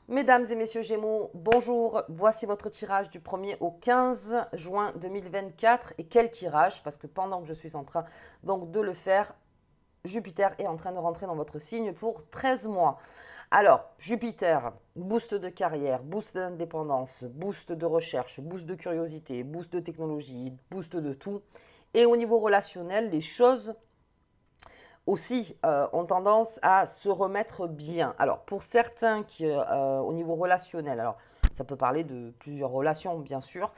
Mesdames et messieurs Gémeaux, bonjour. Voici votre tirage du 1er au 15 juin 2024. Et quel tirage? Parce que pendant que je suis en train donc de le faire, Jupiter est en train de rentrer dans votre signe pour 13 mois. Alors, Jupiter, boost de carrière, boost d'indépendance, boost de recherche, boost de curiosité, boost de technologie, boost de tout. Et au niveau relationnel, les choses aussi ont tendance à se remettre bien. Alors, pour certains qui, au niveau relationnel, alors ça peut parler de plusieurs relations, bien sûr,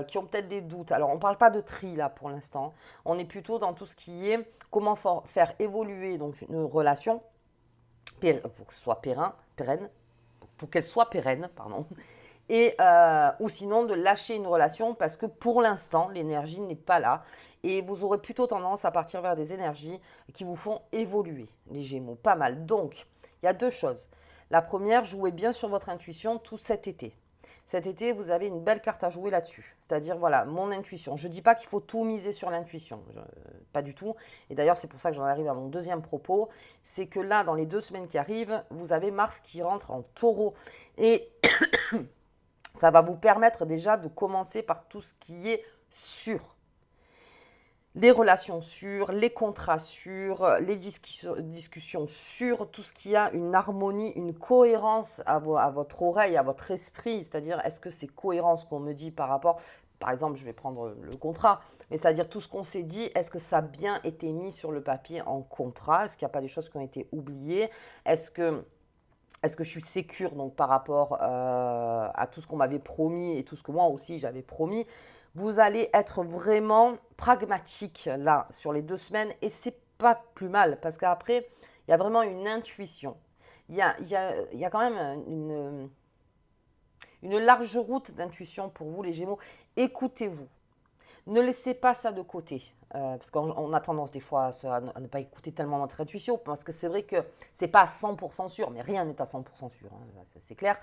qui ont peut-être des doutes. Alors, on ne parle pas de tri là pour l'instant. On est plutôt dans tout ce qui est comment faire évoluer donc une relation pour que ce soit pérenne, pour qu'elle soit pérenne, pardon, et ou sinon de lâcher une relation parce que pour l'instant l'énergie n'est pas là et vous aurez plutôt tendance à partir vers des énergies qui vous font évoluer, les Gémeaux, pas mal. Donc il y a deux choses. La première, jouez bien sur votre intuition tout cet été. Cet été, vous avez une belle carte à jouer là-dessus. C'est-à-dire, voilà, mon intuition. Je ne dis pas qu'il faut tout miser sur l'intuition. Pas du tout. Et d'ailleurs, c'est pour ça que j'en arrive à mon deuxième propos. C'est que là, dans les 2 semaines qui arrivent, vous avez Mars qui rentre en taureau. Et ça va vous permettre déjà de commencer par tout ce qui est sûr. Les relations sûres, les contrats sûrs, les discussions sûres, tout ce qui a une harmonie, une cohérence à votre oreille, à votre esprit. C'est-à-dire, est-ce que c'est cohérent ce qu'on me dit par rapport, par exemple, je vais prendre le contrat, mais c'est-à-dire tout ce qu'on s'est dit, est-ce que ça a bien été mis sur le papier en contrat? Est-ce qu'il n'y a pas des choses qui ont été oubliées? Est-ce que je suis sécure donc par rapport à tout ce qu'on m'avait promis et tout ce que moi aussi j'avais promis? Vous allez être vraiment pragmatique là sur les 2 semaines et c'est pas plus mal parce qu'après il y a vraiment une intuition. Il y a quand même une large route d'intuition pour vous les Gémeaux. Écoutez-vous. Ne laissez pas ça de côté. Parce qu'on a tendance des fois à ne pas écouter tellement notre intuition, parce que c'est vrai que c'est pas à 100% sûr, mais rien n'est à 100% sûr, hein, c'est clair.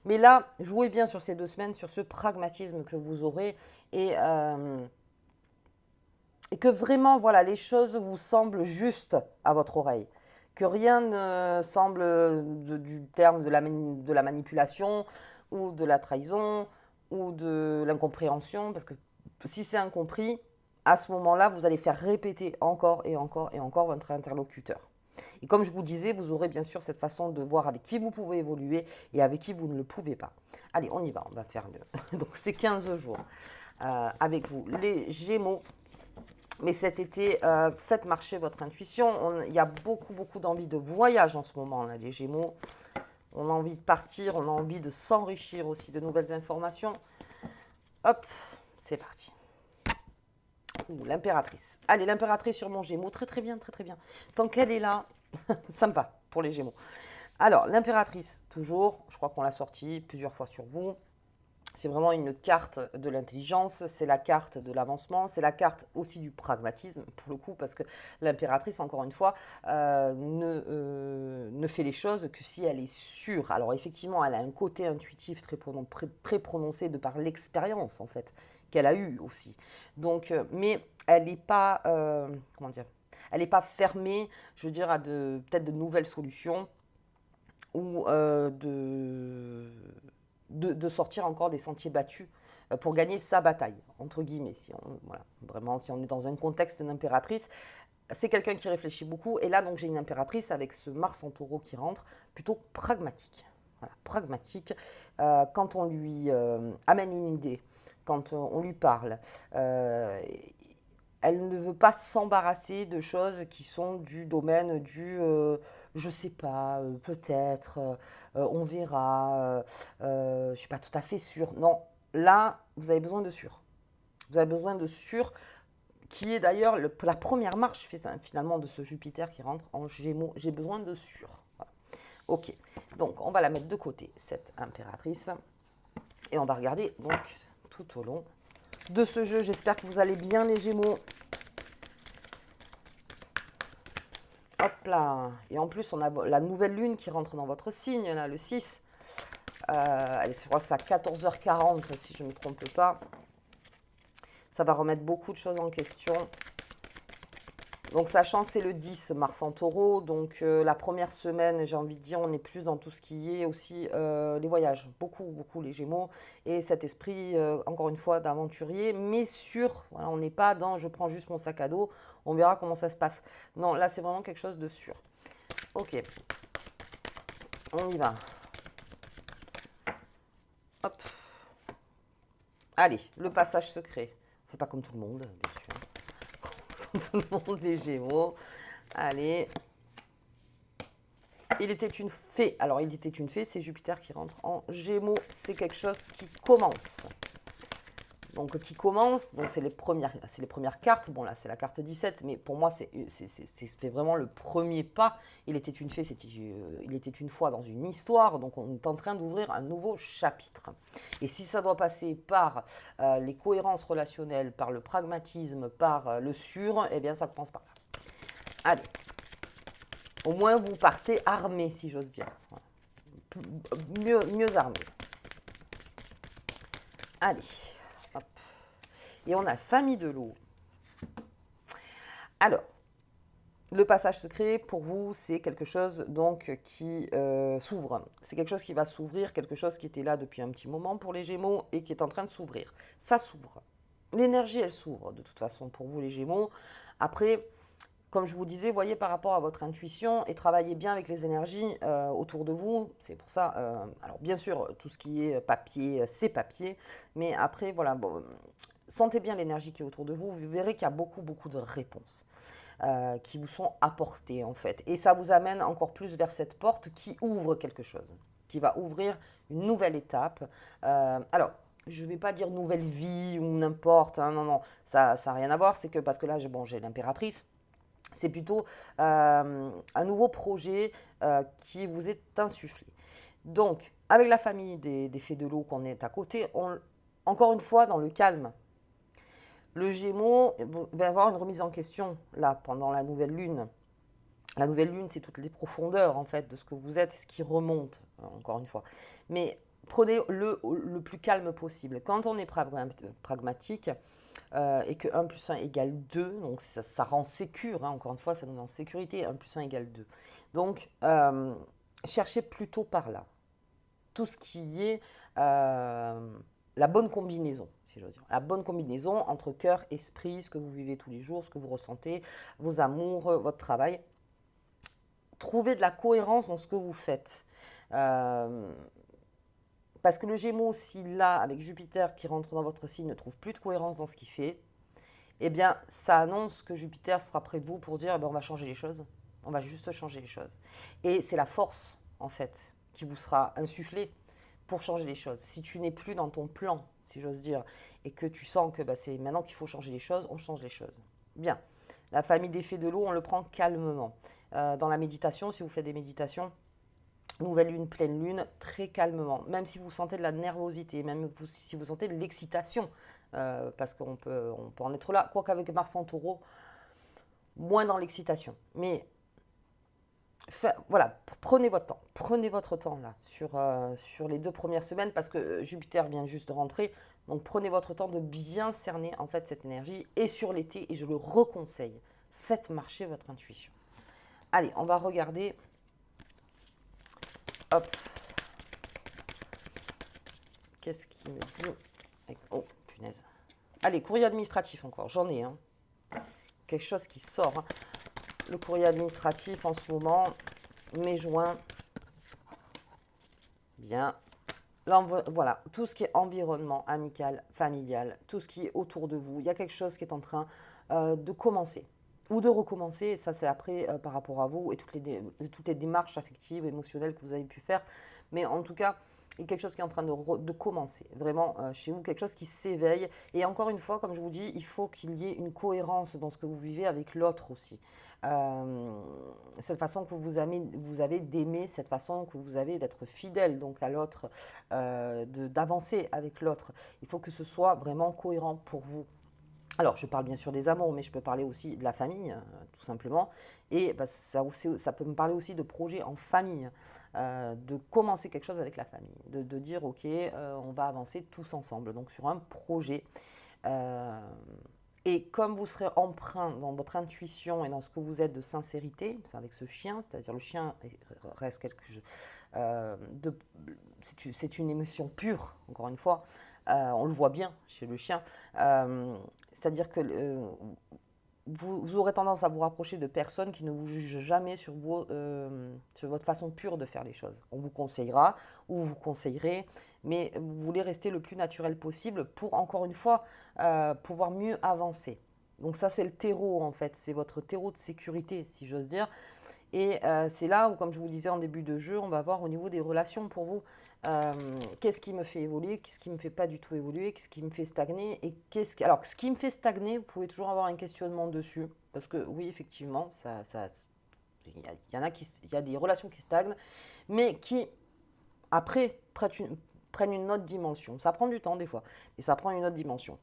Mais là, jouez bien sur ces 2 semaines, sur ce pragmatisme que vous aurez, et que vraiment, voilà, les choses vous semblent justes à votre oreille. Que rien ne semble du terme de la manipulation, ou de la trahison, ou de l'incompréhension, parce que si c'est incompris, à ce moment-là, vous allez faire répéter encore et encore et encore votre interlocuteur. Et comme je vous disais, vous aurez bien sûr cette façon de voir avec qui vous pouvez évoluer et avec qui vous ne le pouvez pas. Allez, on y va, on va faire le... Donc c'est 15 jours avec vous, les Gémeaux. Mais cet été, faites marcher votre intuition. Il y a beaucoup, beaucoup d'envie de voyage en ce moment, là, les Gémeaux. On a envie de partir, on a envie de s'enrichir aussi de nouvelles informations. Hop, c'est parti. L'impératrice. Allez, l'impératrice sur mon Gémeaux. Très, très bien, très, très bien. Tant qu'elle est là, ça me va pour les Gémeaux. Alors, l'impératrice, toujours. Je crois qu'on l'a sortie plusieurs fois sur vous. C'est vraiment une carte de l'intelligence, c'est la carte de l'avancement, c'est la carte aussi du pragmatisme, pour le coup, parce que l'impératrice, encore une fois, ne fait les choses que si elle est sûre. Alors effectivement, elle a un côté intuitif très prononcé de par l'expérience, en fait, qu'elle a eue aussi. Donc, mais elle n'est pas, comment dire, elle n'est pas fermée, je veux dire, à peut-être de nouvelles solutions ou de sortir encore des sentiers battus pour gagner sa bataille, entre guillemets. Si on, voilà, vraiment, si on est dans un contexte d'impératrice, c'est quelqu'un qui réfléchit beaucoup. Et là, donc, j'ai une impératrice avec ce Mars en taureau qui rentre, plutôt pragmatique. Voilà, pragmatique. Quand on lui amène une idée, quand on lui parle, elle ne veut pas s'embarrasser de choses qui sont du domaine du je sais pas, peut-être, on verra, je suis pas tout à fait sûre. Non, là, vous avez besoin de sûr. Vous avez besoin de sûr, qui est d'ailleurs la première marche finalement de ce Jupiter qui rentre en Gémeaux. J'ai besoin de sûr. Voilà. Ok, donc on va la mettre de côté, cette impératrice, et on va regarder donc tout au long de ce jeu. J'espère que vous allez bien les Gémeaux. Hop là. Et en plus, on a la nouvelle lune qui rentre dans votre signe, là, le 6. Je crois que c'est à 14h40, si je ne me trompe pas. Ça va remettre beaucoup de choses en question. Donc, sachant que c'est le 10, Mars en taureau, donc la première semaine, j'ai envie de dire, on est plus dans tout ce qui est aussi les voyages. Beaucoup, beaucoup les Gémeaux. Et cet esprit, encore une fois, d'aventurier, mais sûr. Voilà, on n'est pas dans je prends juste mon sac à dos, on verra comment ça se passe. Non, là, c'est vraiment quelque chose de sûr. Ok, on y va. Hop. Allez, le passage secret. On fait pas comme tout le monde, bien sûr. Comme tout le monde, les Gémeaux. Allez. Il était une fée. Alors, il était une fée, c'est Jupiter qui rentre en Gémeaux. C'est quelque chose qui commence. Donc, qui commence. Donc, c'est les premières cartes. Bon, là, c'est la carte 17. Mais pour moi, c'est vraiment le premier pas. Il était une fée, il était une fois dans une histoire. Donc, on est en train d'ouvrir un nouveau chapitre. Et si ça doit passer par les cohérences relationnelles, par le pragmatisme, par le sûr, eh bien, ça commence par là. Allez. Au moins, vous partez armé, si j'ose dire. Mieux armé. Allez, hop. Et on a famille de l'eau. Alors, le passage secret, pour vous, c'est quelque chose donc qui s'ouvre. C'est quelque chose qui va s'ouvrir, quelque chose qui était là depuis un petit moment pour les Gémeaux et qui est en train de s'ouvrir. Ça s'ouvre. L'énergie, elle s'ouvre de toute façon pour vous, les Gémeaux. Après, comme je vous disais, voyez par rapport à votre intuition et travaillez bien avec les énergies autour de vous. C'est pour ça, alors bien sûr, tout ce qui est papier, c'est papier. Mais après, voilà, bon, sentez bien l'énergie qui est autour de vous. Vous verrez qu'il y a beaucoup, beaucoup de réponses qui vous sont apportées en fait. Et ça vous amène encore plus vers cette porte qui ouvre quelque chose, qui va ouvrir une nouvelle étape. Alors, je ne vais pas dire nouvelle vie ou n'importe, hein, non, non, ça n'a rien à voir. C'est que parce que là, bon, j'ai l'impératrice. C'est plutôt un nouveau projet qui vous est insufflé. Donc, avec la famille des fées de l'eau qu'on est à côté, encore une fois, dans le calme. Le Gémeaux va avoir une remise en question, là, pendant la nouvelle lune. La nouvelle lune, c'est toutes les profondeurs, en fait, de ce que vous êtes, ce qui remonte, encore une fois. Mais prenez le plus calme possible. Quand on est pragmatique, et que 1 plus 1 égale 2, donc ça rend sécure, hein, encore une fois, ça nous met en sécurité, 1 plus 1 égale 2. Donc, cherchez plutôt par là. Tout ce qui est la bonne combinaison, si j'ose dire. La bonne combinaison entre cœur, esprit, ce que vous vivez tous les jours, ce que vous ressentez, vos amours, votre travail. Trouvez de la cohérence dans ce que vous faites. Parce que le Gémeaux, s'il là, avec Jupiter qui rentre dans votre signe, ne trouve plus de cohérence dans ce qu'il fait, eh bien, ça annonce que Jupiter sera près de vous pour dire, eh bien, on va changer les choses. On va juste changer les choses. Et c'est la force, en fait, qui vous sera insufflée pour changer les choses. Si tu n'es plus dans ton plan, si j'ose dire, et que tu sens que c'est maintenant qu'il faut changer les choses, on change les choses. Bien. La famille des fées de l'eau, on le prend calmement. Dans la méditation, si vous faites des méditations, nouvelle lune, pleine lune, très calmement. Même si vous sentez de la nervosité, même si vous sentez de l'excitation, parce qu'on peut en être là. Quoique avec Mars en taureau, moins dans l'excitation. Mais voilà, prenez votre temps. Prenez votre temps là, sur les 2 premières semaines, parce que Jupiter vient juste de rentrer. Donc prenez votre temps de bien cerner en fait cette énergie. Et sur l'été, et je le reconseille, faites marcher votre intuition. Allez, on va regarder. Hop. Qu'est-ce qu'il me dit? Oh, punaise. Allez, courrier administratif encore, j'en ai. Hein. Quelque chose qui sort. Hein. Le courrier administratif en ce moment, mai-juin. Bien. Là, voilà, tout ce qui est environnement, amical, familial, tout ce qui est autour de vous. Il y a quelque chose qui est en train de commencer ou de recommencer. Ça, c'est après par rapport à vous et toutes les démarches affectives, émotionnelles que vous avez pu faire. Mais en tout cas, il y a quelque chose qui est en train de commencer. Vraiment, chez vous, quelque chose qui s'éveille. Et encore une fois, comme je vous dis, il faut qu'il y ait une cohérence dans ce que vous vivez avec l'autre aussi. Cette façon que vous avez d'aimer, cette façon que vous avez d'être fidèle donc à l'autre, d'avancer avec l'autre. Il faut que ce soit vraiment cohérent pour vous. Alors, je parle bien sûr des amours, mais je peux parler aussi de la famille, tout simplement. Et ça peut me parler aussi de projets en famille, de commencer quelque chose avec la famille, de dire, OK, on va avancer tous ensemble, donc sur un projet. Et comme vous serez empreint dans votre intuition et dans ce que vous êtes de sincérité, c'est avec ce chien, c'est-à-dire le chien reste quelque chose de, c'est une émotion pure, encore une fois, on le voit bien chez le chien, c'est-à-dire que vous aurez tendance à vous rapprocher de personnes qui ne vous jugent jamais sur votre façon pure de faire les choses. On vous conseillera ou vous conseillerez, mais vous voulez rester le plus naturel possible pour, encore une fois, pouvoir mieux avancer. Donc ça, c'est le terreau, en fait. C'est votre terreau de sécurité, si j'ose dire. Et c'est là où, comme je vous disais en début de jeu, on va voir au niveau des relations pour vous, qu'est-ce qui me fait évoluer, qu'est-ce qui ne me fait pas du tout évoluer, qu'est-ce qui me fait stagner. Et alors, ce qui me fait stagner, vous pouvez toujours avoir un questionnement dessus. Parce que oui, effectivement, il y en a il y a des relations qui stagnent, mais qui, après, prennent une autre dimension. Ça prend du temps des fois, et ça prend une autre dimension.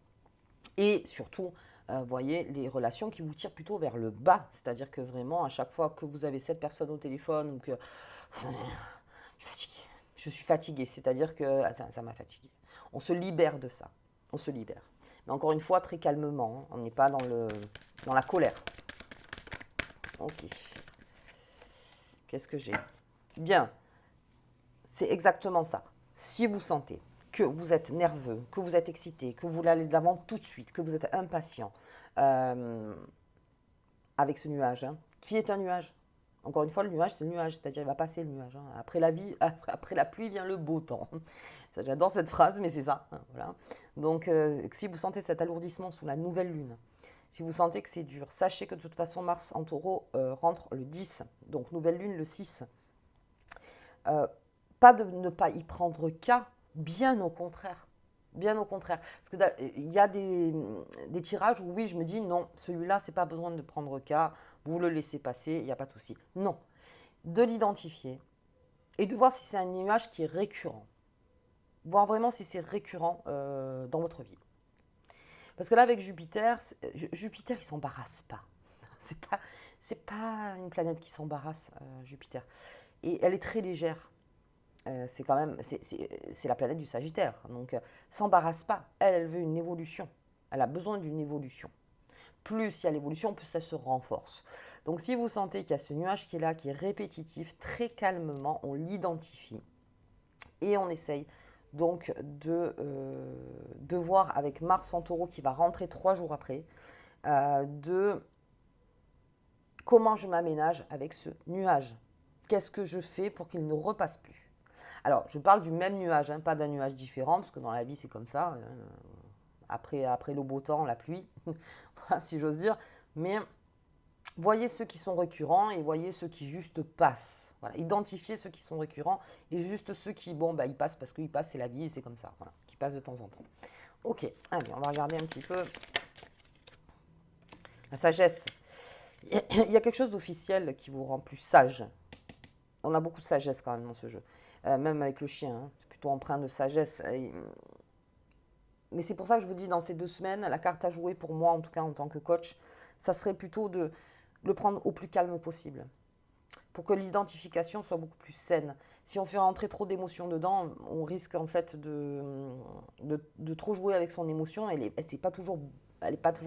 Et surtout, voyez, les relations qui vous tirent plutôt vers le bas. C'est-à-dire que vraiment, à chaque fois que vous avez cette personne au téléphone ou que je suis fatiguée, je suis fatiguée, c'est-à-dire que ça m'a fatiguée. On se libère de ça. On se libère. Mais encore une fois, très calmement. On n'est pas dans la colère. Ok. Qu'est-ce que j'ai? Bien. C'est exactement ça. Si vous sentez que vous êtes nerveux, que vous êtes excité, que vous voulez aller de l'avant tout de suite, que vous êtes impatient, euh, avec ce nuage, hein, qui est un nuage. Encore une fois, le nuage, c'est le nuage, c'est-à-dire il va passer le nuage, hein. Après la vie, après la pluie vient le beau temps. Ça, j'adore cette phrase, mais c'est ça, hein, voilà. Donc, si vous sentez cet alourdissement sous la nouvelle lune, si vous sentez que c'est dur, sachez que de toute façon, Mars en taureau rentre le 10, donc nouvelle lune le 6. Euh, Pas de ne pas y prendre cas, bien au contraire. Bien au contraire. Parce qu'il y a des tirages où oui, je me dis non, celui-là, c'est pas besoin de prendre cas, vous le laissez passer, il n'y a pas de souci. Non. De l'identifier et de voir si c'est un nuage qui est récurrent. Voir vraiment si c'est récurrent dans votre vie. Parce que là, avec Jupiter, Jupiter, il s'embarrasse pas. C'est pas, c'est pas une planète qui s'embarrasse, Jupiter. Et elle est très légère. C'est quand même, c'est la planète du Sagittaire. Donc, s'embarrasse pas. Elle veut une évolution. Elle a besoin d'une évolution. Plus il y a l'évolution, plus ça se renforce. Donc, si vous sentez qu'il y a ce nuage qui est là, qui est répétitif, très calmement, on l'identifie et on essaye donc de voir avec Mars en taureau qui va rentrer 3 jours après, de comment je m'aménage avec ce nuage. Qu'est-ce que je fais pour qu'il ne repasse plus? Alors, je parle du même nuage, hein, pas d'un nuage différent, parce que dans la vie, c'est comme ça. Après le beau temps, la pluie, si j'ose dire. Mais voyez ceux qui sont récurrents et voyez ceux qui juste passent. Voilà. Identifiez ceux qui sont récurrents et juste ceux qui, bon, bah, ils passent parce qu'ils passent, c'est la vie et c'est comme ça. Voilà, qui passent de temps en temps. Ok, allez, on va regarder un petit peu la sagesse. Il y a quelque chose d'officiel qui vous rend plus sage. On a beaucoup de sagesse quand même dans ce jeu. Même avec le chien, hein, c'est plutôt empreint de sagesse. Mais c'est pour ça que je vous dis, dans ces 2 semaines, la carte à jouer pour moi, en tout cas en tant que coach, ça serait plutôt de le prendre au plus calme possible. Pour que l'identification soit beaucoup plus saine. Si on fait rentrer trop d'émotions dedans, on risque en fait de trop jouer avec son émotion. Elle n'est pas toujours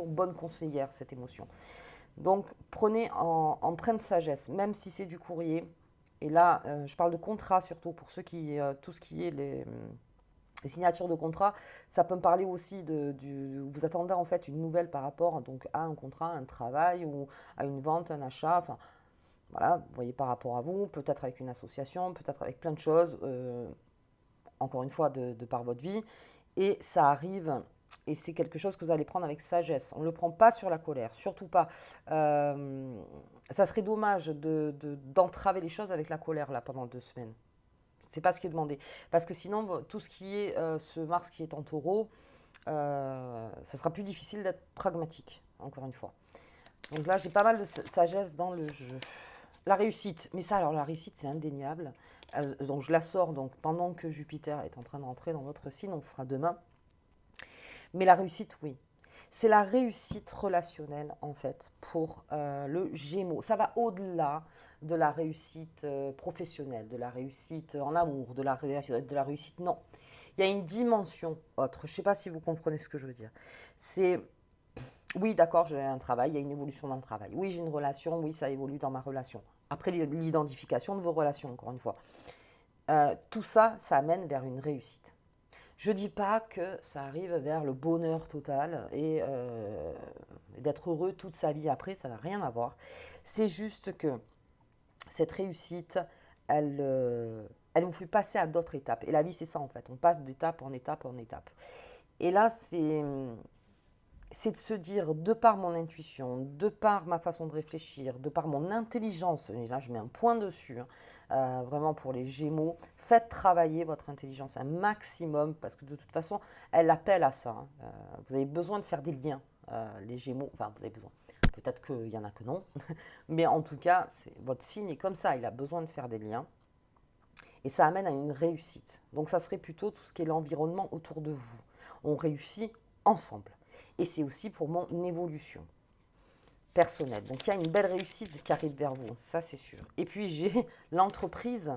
bonne conseillère, cette émotion. Donc prenez en pleine de sagesse, même si c'est du courrier. Et là, je parle de contrat surtout pour ceux qui, tout ce qui est les signatures de contrat, ça peut me parler aussi vous attendez en fait une nouvelle par rapport donc à un contrat, un travail ou à une vente, un achat. Enfin, voilà, vous voyez par rapport à vous, peut-être avec une association, peut-être avec plein de choses. Encore une fois, de par votre vie. Et ça arrive, et c'est quelque chose que vous allez prendre avec sagesse. On ne le prend pas sur la colère, surtout pas. Ça serait dommage d'entraver les choses avec la colère là pendant 2 semaines. C'est pas ce qui est demandé. Parce que sinon, tout ce qui est ce Mars qui est en taureau, ça sera plus difficile d'être pragmatique, encore une fois. Donc là, j'ai pas mal de sagesse dans le jeu. La réussite, mais ça, alors la réussite, c'est indéniable. Donc je la sors donc pendant que Jupiter est en train de rentrer dans votre signe, donc ce sera demain. Mais la réussite, oui. C'est la réussite relationnelle, en fait, pour le Gémeaux. Ça va au-delà de la réussite professionnelle, de la réussite en amour, de la réussite. Non. Il y a une dimension autre. Je ne sais pas si vous comprenez ce que je veux dire. C'est Oui, d'accord, j'ai un travail, il y a une évolution dans le travail. Oui, j'ai une relation, oui, ça évolue dans ma relation. Après l'identification de vos relations, encore une fois. Tout ça, ça amène vers une réussite. Je ne dis pas que ça arrive vers le bonheur total et d'être heureux toute sa vie après, ça n'a rien à voir. C'est juste que cette réussite, elle vous fait passer à d'autres étapes. Et la vie, c'est ça en fait. On passe d'étape en étape en étape. Et là, c'est de se dire, de par mon intuition, de par ma façon de réfléchir, de par mon intelligence, et là je mets un point dessus, hein, vraiment pour les Gémeaux, faites travailler votre intelligence un maximum, parce que de toute façon, elle appelle à ça. Hein. Vous avez besoin de faire des liens, les Gémeaux, enfin vous avez besoin. Peut-être qu'il y en a que non, mais en tout cas, votre signe est comme ça, il a besoin de faire des liens, et ça amène à une réussite. Donc ça serait plutôt tout ce qui est l'environnement autour de vous. On réussit ensemble. Et c'est aussi pour mon évolution personnelle. Donc il y a une belle réussite qui arrive vers vous, ça c'est sûr. Et puis j'ai l'entreprise.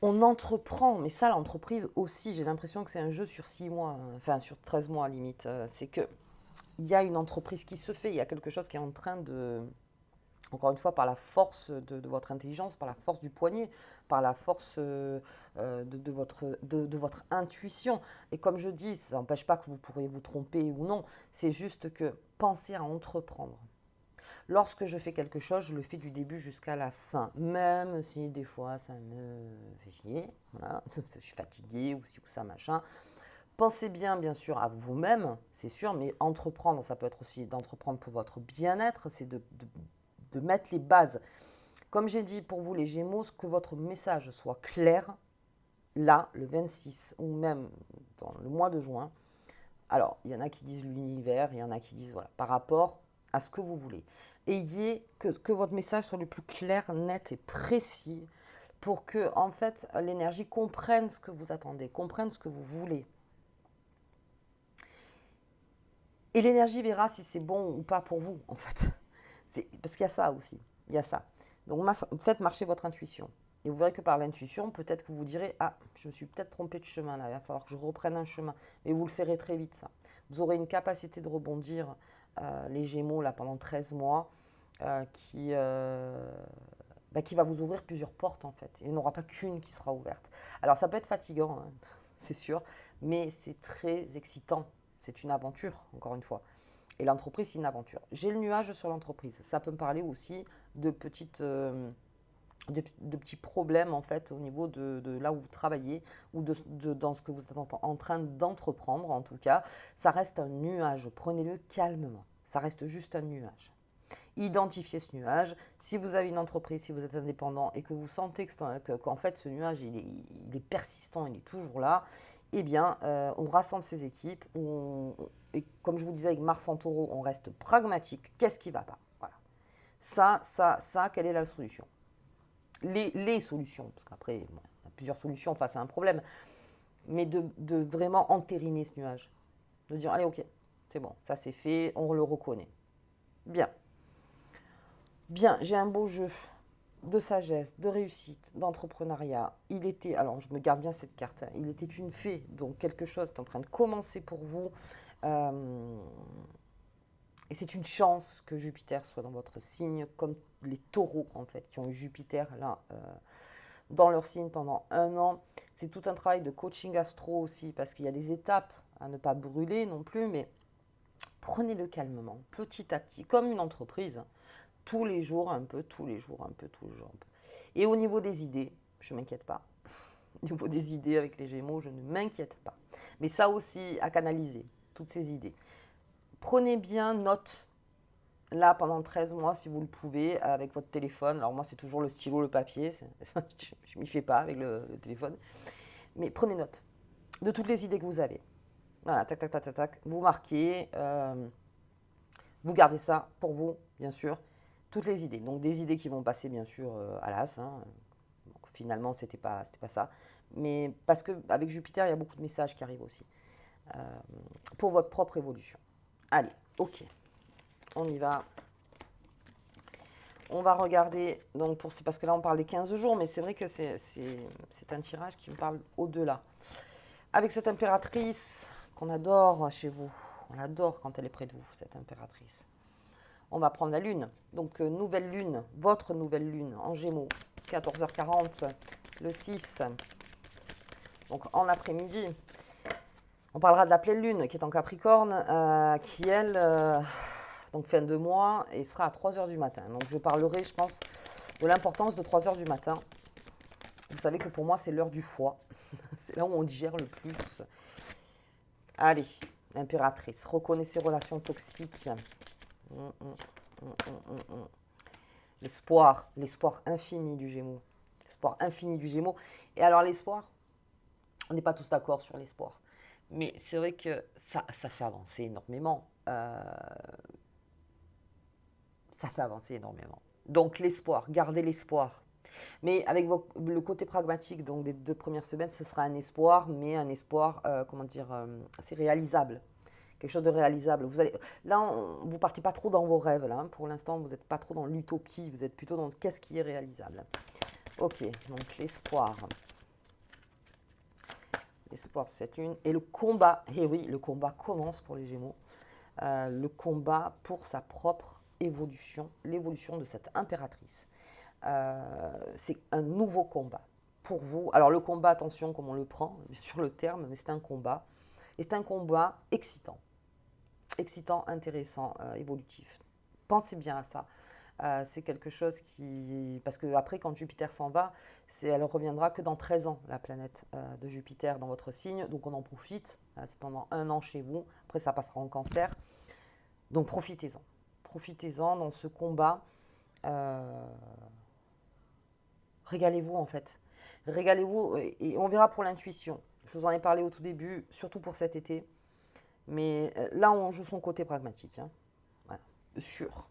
On entreprend, mais ça l'entreprise aussi, j'ai l'impression que c'est un jeu sur 6 mois, enfin sur 13 mois limite. C'est que il y a une entreprise qui se fait, il y a quelque chose qui est en train de, encore une fois, par la force de votre intelligence, par la force du poignet, par la force de votre intuition. Et comme je dis, ça n'empêche pas que vous pourriez vous tromper ou non. C'est juste que pensez à entreprendre. Lorsque je fais quelque chose, je le fais du début jusqu'à la fin. Même si des fois ça me fait chier, voilà, je suis fatiguée ou si ou ça, machin. Pensez bien sûr, à vous-même, c'est sûr, mais entreprendre, ça peut être aussi d'entreprendre pour votre bien-être, c'est de mettre les bases. Comme j'ai dit pour vous les Gémeaux, que votre message soit clair, là, le 26 ou même dans le mois de juin. Alors, il y en a qui disent l'univers, il y en a qui disent, voilà, par rapport à ce que vous voulez. Ayez que votre message soit le plus clair, net et précis pour que, en fait, l'énergie comprenne ce que vous attendez, comprenne ce que vous voulez. Et l'énergie verra si c'est bon ou pas pour vous, en fait. Parce qu'il y a ça aussi. Il y a ça. Donc, faites marcher votre intuition. Et vous verrez que par l'intuition, peut-être que vous direz, ah, je me suis peut-être trompé de chemin là, il va falloir que je reprenne un chemin. Mais vous le ferez très vite, ça. Vous aurez une capacité de rebondir, les Gémeaux, là, pendant 13 mois, qui va vous ouvrir plusieurs portes, en fait. Il n'y en aura pas qu'une qui sera ouverte. Alors, ça peut être fatigant, hein, c'est sûr, mais c'est très excitant. C'est une aventure, encore une fois. Et l'entreprise, c'est une aventure. J'ai le nuage sur l'entreprise. Ça peut me parler aussi de de petits problèmes en fait au niveau de là où vous travaillez ou dans ce que vous êtes en train d'entreprendre en tout cas. Ça reste un nuage. Prenez-le calmement. Ça reste juste un nuage. Identifiez ce nuage. Si vous avez une entreprise, si vous êtes indépendant et que vous sentez qu'en fait ce nuage il est persistant, il est toujours là, eh bien on rassemble ses équipes. Et comme je vous disais avec Mars en taureau, on reste pragmatique. Qu'est-ce qui ne va pas? Voilà. Ça, quelle est la solution? Les solutions, parce qu'après, bon, il y a plusieurs solutions face à un problème, mais de vraiment entériner ce nuage. De dire, allez, ok, c'est bon, ça c'est fait, on le reconnaît. Bien. Bien, j'ai un beau jeu de sagesse, de réussite, d'entrepreneuriat. Il était, alors je me garde bien cette carte, hein, il était une fée, donc quelque chose est en train de commencer pour vous. Euh, et c'est une chance que Jupiter soit dans votre signe, comme les taureaux en fait, qui ont eu Jupiter là dans leur signe pendant 1 an. C'est tout un travail de coaching astro aussi, parce qu'il y a des étapes à ne pas brûler non plus, mais prenez-le calmement, petit à petit, comme une entreprise. Tous les jours un peu, tous les jours un peu, tous les jours un peu. Et au niveau des idées, je ne m'inquiète pas. Au niveau des idées avec les Gémeaux, je ne m'inquiète pas. Mais ça aussi, à canaliser, toutes ces idées. Prenez bien note, là, pendant 13 mois, si vous le pouvez, avec votre téléphone. Alors moi, c'est toujours le stylo, le papier. Je ne m'y fais pas avec le téléphone. Mais prenez note de toutes les idées que vous avez. Voilà, tac, tac, tac, tac, tac. Vous marquez, vous gardez ça pour vous, bien sûr. Toutes les idées. Donc des idées qui vont passer, bien sûr, à l'as. Hein. Donc, finalement, c'était pas ça. Mais parce qu'avec Jupiter, il y a beaucoup de messages qui arrivent aussi. Euh, pour votre propre évolution. Allez, ok. On y va. On va regarder, donc c'est parce que là on parle des 15 jours, mais c'est vrai que c'est un tirage qui me parle au-delà. Avec cette impératrice qu'on adore chez vous, On l'adore quand elle est près de vous, cette impératrice. On va prendre la lune. Donc, nouvelle lune, votre nouvelle lune en Gémeaux, 14h40, le 6. Donc, en après-midi, on parlera de la pleine lune qui est en Capricorne, qui, elle, donc fin de mois et sera à 3h du matin. Donc, je parlerai, je pense, de l'importance de 3h du matin. Vous savez que pour moi, c'est l'heure du foie. C'est là où on digère le plus. Allez, l'impératrice, reconnaissez relations toxiques. L'espoir infini du Gémeaux. L'espoir infini du Gémeaux. Et alors l'espoir, on n'est pas tous d'accord sur l'espoir. Mais c'est vrai que ça fait avancer énormément. Ça fait avancer énormément. Donc l'espoir, gardez l'espoir. Mais avec le côté pragmatique donc des 2 premières semaines, ce sera un espoir, mais un espoir, c'est réalisable. Quelque chose de réalisable. Là, vous ne partez pas trop dans vos rêves. Là, hein. Pour l'instant, vous n'êtes pas trop dans l'utopie, vous êtes plutôt dans qu'est-ce qui est réalisable. Ok, donc l'espoir. L'espoir de cette lune. Et le combat, et oui, le combat commence pour les Gémeaux. Le combat pour sa propre évolution, l'évolution de cette impératrice. C'est un nouveau combat pour vous. Alors le combat, attention comme on le prend, sur le terme, mais c'est un combat. Et c'est un combat excitant. Excitant, intéressant, évolutif. Pensez bien à ça. C'est quelque chose qui... Parce qu'après, quand Jupiter s'en va, elle reviendra que dans 13 ans, la planète de Jupiter dans votre signe. Donc on en profite. C'est pendant 1 an chez vous. Après, ça passera en Cancer. Donc profitez-en. Profitez-en dans ce combat. Régalez-vous en fait. Régalez-vous et on verra pour l'intuition. Je vous en ai parlé au tout début, surtout pour cet été. Mais là, on joue son côté pragmatique. Hein. Voilà. Sûr.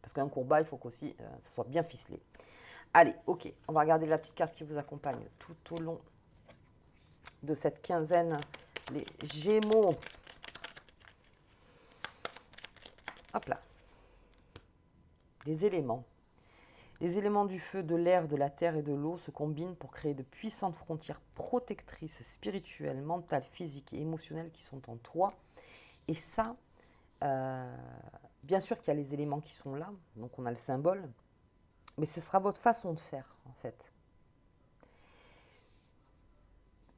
Parce qu'un combat, il faut qu'aussi ça soit bien ficelé. Allez, ok. On va regarder la petite carte qui vous accompagne tout au long de cette quinzaine. Les Gémeaux. Hop là. Les éléments. Les éléments du feu, de l'air, de la terre et de l'eau se combinent pour créer de puissantes frontières protectrices, spirituelles, mentales, physiques et émotionnelles qui sont en toi. Et ça, bien sûr qu'il y a les éléments qui sont là, donc on a le symbole, mais ce sera votre façon de faire, en fait.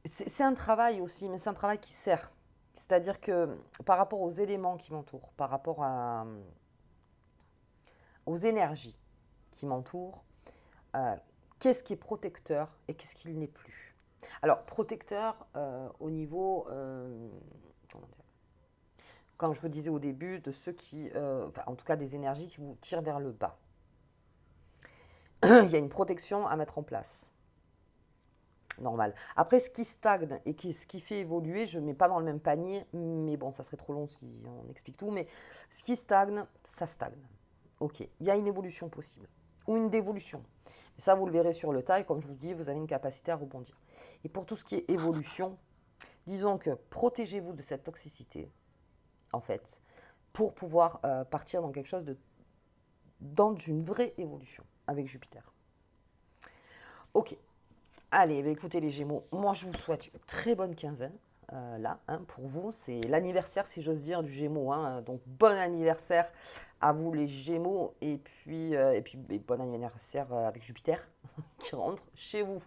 C'est un travail aussi, mais c'est un travail qui sert. C'est-à-dire que par rapport aux éléments qui m'entourent, par rapport aux énergies qui m'entourent, qu'est-ce qui est protecteur et qu'est-ce qui ne l'est plus. Alors, protecteur au niveau, comment dire, comme je vous disais au début, de ceux qui, en tout cas des énergies qui vous tirent vers le bas. Il y a une protection à mettre en place. Normal. Après, ce qui stagne et ce qui fait évoluer, je ne mets pas dans le même panier, mais bon, ça serait trop long si on explique tout, mais ce qui stagne, ça stagne. Ok, il y a une évolution possible, ou une dévolution. Et ça, vous le verrez sur le tas, et comme je vous dis, vous avez une capacité à rebondir. Et pour tout ce qui est évolution, disons que protégez-vous de cette toxicité, en fait, pour pouvoir partir dans quelque chose dans une vraie évolution avec Jupiter. Ok. Allez, bah écoutez les Gémeaux, moi je vous souhaite une très bonne quinzaine. Là, hein, pour vous, c'est l'anniversaire, si j'ose dire, du Gémeaux. Hein, donc bon anniversaire à vous les Gémeaux et puis bon anniversaire avec Jupiter qui rentre chez vous.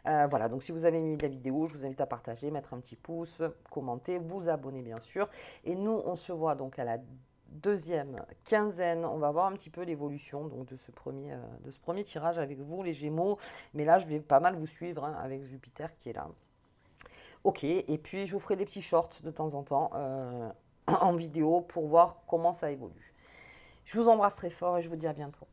Voilà, donc si vous avez aimé la vidéo, je vous invite à partager, mettre un petit pouce, commenter, vous abonner bien sûr. Et nous, on se voit donc à la deuxième quinzaine. On va voir un petit peu l'évolution donc de ce premier tirage avec vous les Gémeaux. Mais là, je vais pas mal vous suivre hein, avec Jupiter qui est là. Ok, et puis je vous ferai des petits shorts de temps en temps en vidéo pour voir comment ça évolue. Je vous embrasse très fort et je vous dis à bientôt.